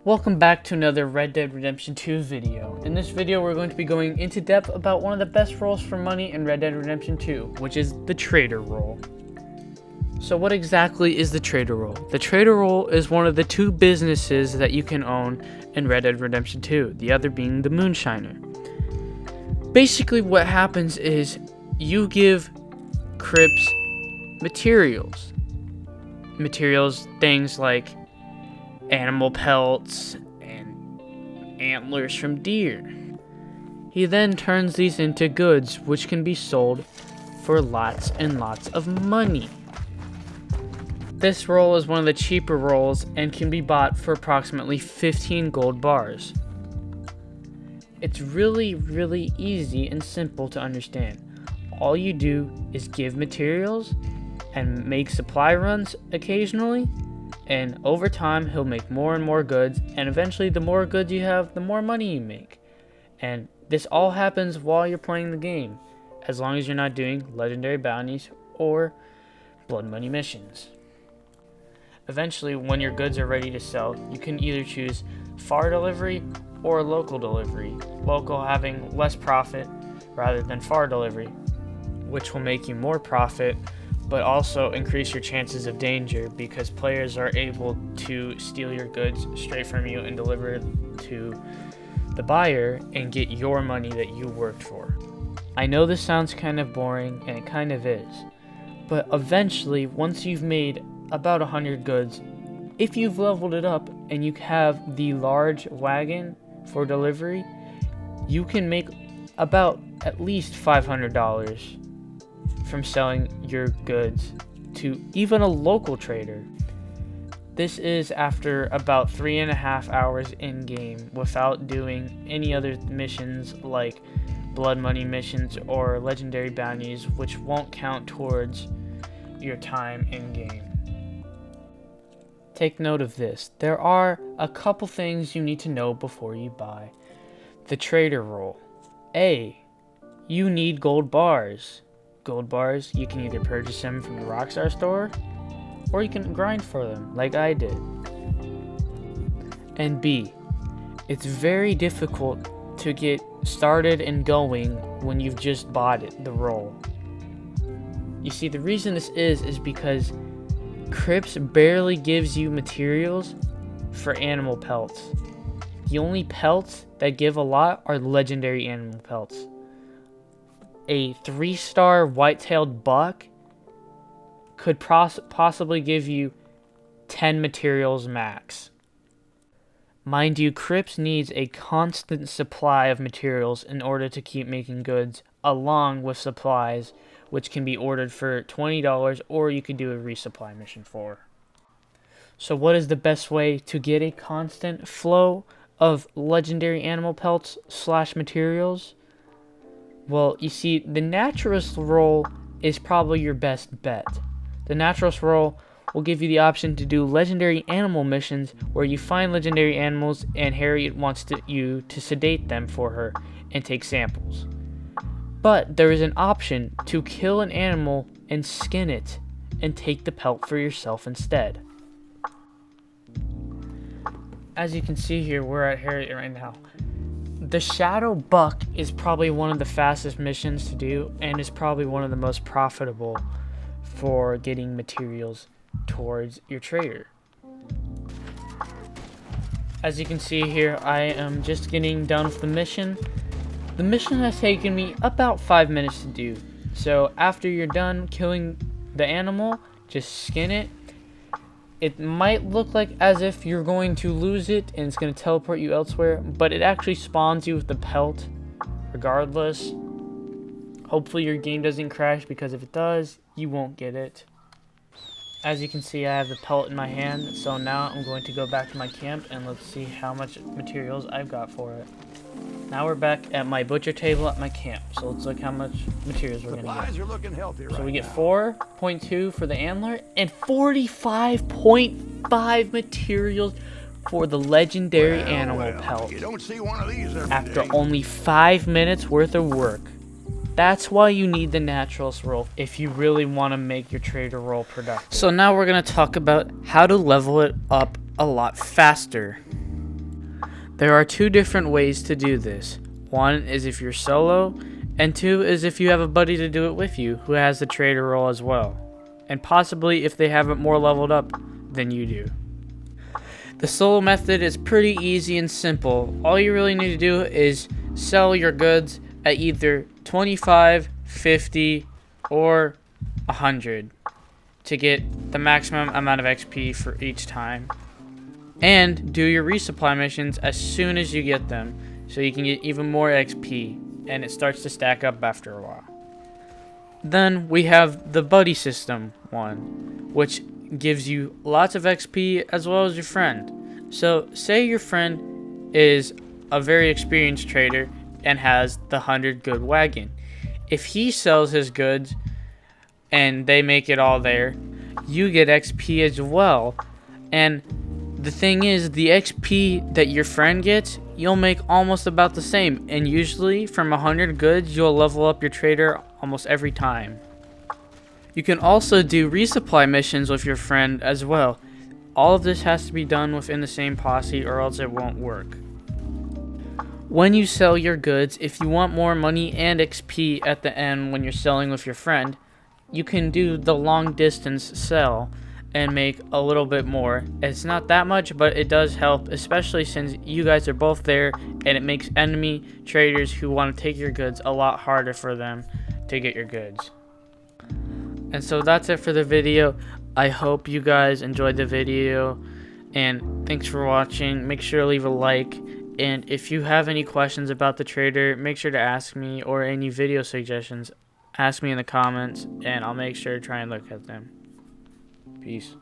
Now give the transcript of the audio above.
Welcome back to another Red Dead Redemption 2 video. In this video we're going to be going into depth about one of the best roles for money in Red Dead Redemption 2, which is the trader role. So what exactly is the trader role? The trader role is one of the two businesses that you can own in Red Dead Redemption 2, the other being the moonshiner. Basically what happens is you give cripps materials. Things like animal pelts and antlers from deer. He then turns these into goods which can be sold for lots and lots of money. This role is one of the cheaper roles and can be bought for approximately 15 gold bars. It's really easy and simple to understand. All you do is give materials and make supply runs occasionally, and over time he'll make more and more goods, and eventually the more goods you have, the more money you make. And this all happens while you're playing the game, as long as you're not doing legendary bounties or blood money missions. Eventually, when your goods are ready to sell, you can either choose far delivery or local delivery, local having less profit rather than far delivery, which will make you more profit but also increase your chances of danger because players are able to steal your goods straight from you and deliver it to the buyer and get your money that you worked for. I know this sounds kind of boring, and it kind of is, but eventually, once you've made about 100 goods, if you've leveled it up and you have the large wagon for delivery, you can make about at least $500 from selling your goods to even a local trader. This is after about 3.5 hours in game without doing any other missions like blood money missions or legendary bounties, which won't count towards your time in game. Take note of this. There are a couple things you need to know before you buy the trader role. A, you need gold bars. Gold bars, you can either purchase them from the Rockstar store, or you can grind for them, like I did. And B, it's very difficult to get started and going when you've just bought it, the role. You see, the reason this is because cripps barely gives you materials for animal pelts. The only pelts that give a lot are legendary animal pelts. A 3-star white-tailed buck could possibly give you 10 materials max. Mind you, cripps needs a constant supply of materials in order to keep making goods, along with supplies, which can be ordered for $20 or you could do a resupply mission for. So what is the best way to get a constant flow of legendary animal pelts / materials? Well, you see, the naturalist role is probably your best bet. The naturalist role will give you the option to do legendary animal missions where you find legendary animals and Harriet wants you to sedate them for her and take samples. But there is an option to kill an animal and skin it and take the pelt for yourself instead. As you can see here, we're at Harriet right now. The Shadow Buck is probably one of the fastest missions to do and is probably one of the most profitable for getting materials towards your trader. As you can see here, I am just getting done with the mission. The mission has taken me about 5 minutes to do. So after you're done killing the animal, just skin it. It might look like as if you're going to lose it and it's going to teleport you elsewhere, but it actually spawns you with the pelt regardless. Hopefully your game doesn't crash, because if it does, you won't get it. As you can see, I have the pelt in my hand, so now I'm going to go back to my camp and let's see how much materials I've got for it. Now we're back at my butcher table at my camp, so let's look how much materials we're going to get. Are looking healthy right So we get now. 4.2 for the antler and 45.5 materials for the legendary animal pelt. You don't see one of these every After day. only 5 minutes worth of work. That's why you need the naturalist role if you really want to make your trader role productive. So now we're going to talk about how to level it up a lot faster. There are two different ways to do this. One is if you're solo, and two is if you have a buddy to do it with you who has the trader role as well, and possibly if they have it more leveled up than you do. The solo method is pretty easy and simple. All you really need to do is sell your goods at either 25, 50, or 100 to get the maximum amount of XP for each time. And do your resupply missions as soon as you get them, so you can get even more XP, and it starts to stack up after a while. Then we have the buddy system one, which gives you lots of XP as well as your friend. So say your friend is a very experienced trader and has the 100 good wagon. If he sells his goods and they make it all there, you get XP as well. And the thing is, the XP that your friend gets, you'll make almost about the same. And usually from 100 goods, you'll level up your trader almost every time. You can also do resupply missions with your friend as well. All of this has to be done within the same posse or else it won't work. When you sell your goods, if you want more money and XP at the end when you're selling with your friend, you can do the long distance sell and make a little bit more. It's not that much, but it does help, especially since you guys are both there, and it makes enemy traders who want to take your goods a lot harder for them to get your goods. And so that's it for the video. I hope you guys enjoyed the video, and thanks for watching. Make sure to leave a like, and if you have any questions about the trader, make sure to ask me, or any video suggestions, ask me in the comments, and I'll make sure to try and look at them. Peace.